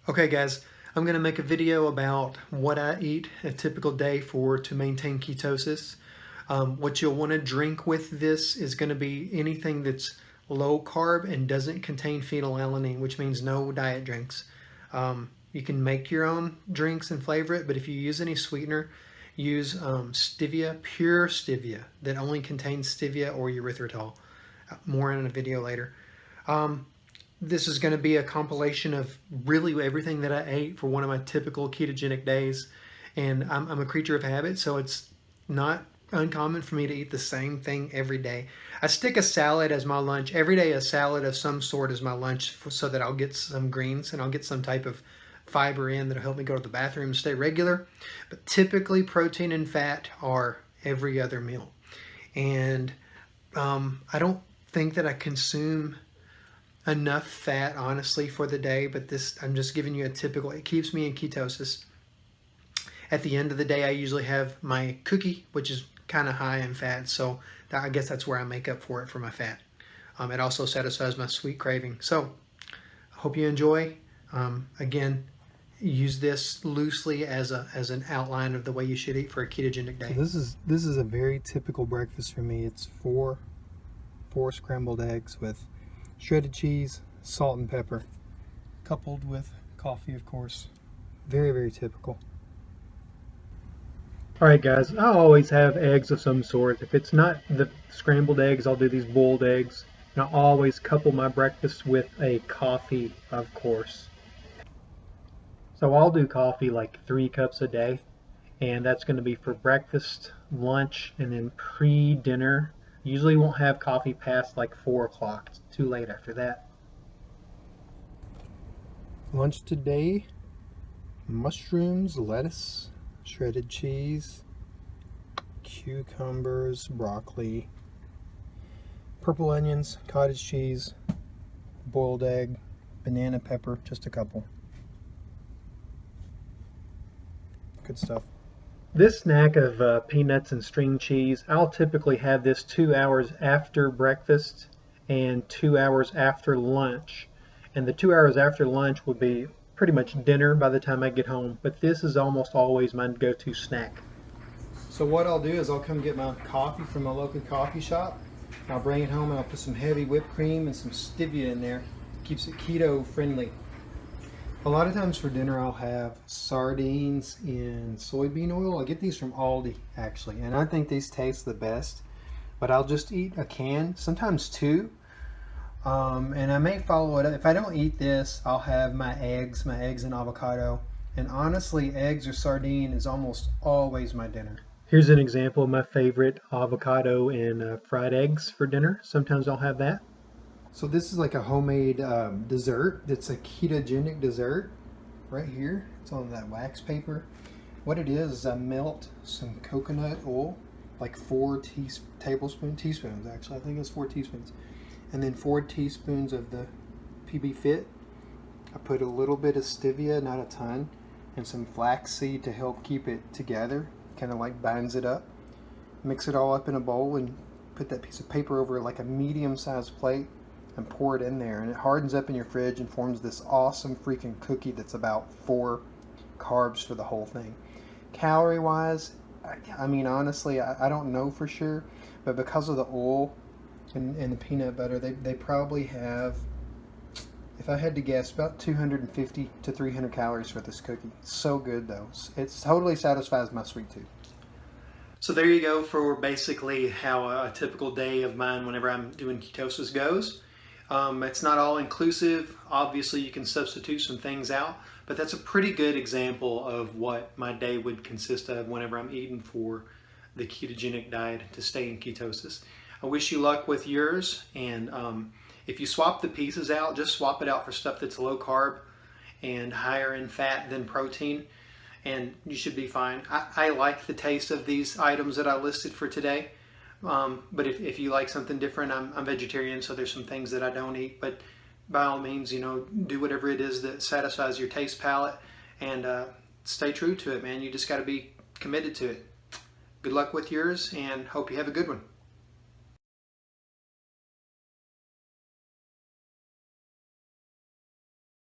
Okay guys, I'm going to make a video about what I eat a typical day to maintain ketosis. What you'll want to drink with this is going to be anything that's low carb and doesn't contain phenylalanine, which means no diet drinks. You can make your own drinks and flavor it, but if you use any sweetener, use stevia, pure stevia that only contains stevia or erythritol. More in a video later. This is going to be a compilation of really everything that I ate for one of my typical ketogenic days. And I'm a creature of habit, so it's not uncommon for me to eat the same thing every day. I stick a salad as my lunch. Every day a salad of some sort is my lunch so that I'll get some greens and I'll get some type of fiber in that'll help me go to the bathroom and stay regular. But typically protein and fat are every other meal. And I don't think that I consume enough fat honestly for the day, but this, I'm just giving you a typical, it keeps me in ketosis. At the end of the day I usually have my cookie, which is kind of high in fat, so I guess that's where I make up for it for my fat. It also satisfies my sweet craving. So I hope you enjoy. Again, use this loosely as an outline of the way you should eat for a ketogenic day. So this is a very typical breakfast for me. It's four scrambled eggs with shredded cheese, salt and pepper, coupled with coffee, of course. Very, very typical. Alright guys, I always have eggs of some sort. If it's not the scrambled eggs, I'll do these boiled eggs. And I always couple my breakfast with a coffee, of course. So I'll do coffee like 3 cups a day. And that's going to be for breakfast, lunch, and then pre-dinner. Usually won't have coffee past like 4 o'clock. It's too late after that. Lunch today, mushrooms, lettuce, shredded cheese, cucumbers, broccoli, purple onions, cottage cheese, boiled egg, banana pepper, just a couple. Good stuff. This snack of peanuts and string cheese, I'll typically have this 2 hours after breakfast and 2 hours after lunch. And the 2 hours after lunch will be pretty much dinner by the time I get home. But this is almost always my go-to snack. So what I'll do is I'll come get my coffee from my local coffee shop. I'll bring it home and I'll put some heavy whipped cream and some stevia in there. Keeps it keto friendly. A lot of times for dinner I'll have sardines in soybean oil. I get these from Aldi actually, and I think these taste the best. But I'll just eat a can, sometimes 2. And I may follow it up. If I don't eat this, I'll have my eggs and avocado. And honestly, eggs or sardine is almost always my dinner. Here's an example of my favorite avocado and fried eggs for dinner. Sometimes I'll have that. So this is like a homemade dessert. It's a ketogenic dessert right here. It's on that wax paper. What it is I melt some coconut oil, like 4 teaspoons actually. I think it's 4 teaspoons. And then 4 teaspoons of the PB Fit. I put a little bit of stevia, not a ton, and some flaxseed to help keep it together. Kind of like binds it up. Mix it all up in a bowl and put that piece of paper over like a medium-sized plate and pour it in there, and it hardens up in your fridge and forms this awesome freaking cookie that's about 4 carbs for the whole thing. Calorie wise, I mean honestly I don't know for sure, but because of the oil and the peanut butter, they probably have, if I had to guess, about 250 to 300 calories for this cookie. It's so good though. It totally satisfies my sweet tooth. So there you go for basically how a typical day of mine whenever I'm doing ketosis goes. It's not all inclusive. Obviously you can substitute some things out, but that's a pretty good example of what my day would consist of whenever I'm eating for the ketogenic diet to stay in ketosis. I wish you luck with yours, and if you swap the pieces out, just swap it out for stuff that's low carb and higher in fat than protein, and you should be fine. I like the taste of these items that I listed for today. But if you like something different, I'm vegetarian, so there's some things that I don't eat. But by all means, you know, do whatever it is that satisfies your taste palate, and stay true to it, man. You just got to be committed to it. Good luck with yours, and hope you have a good one.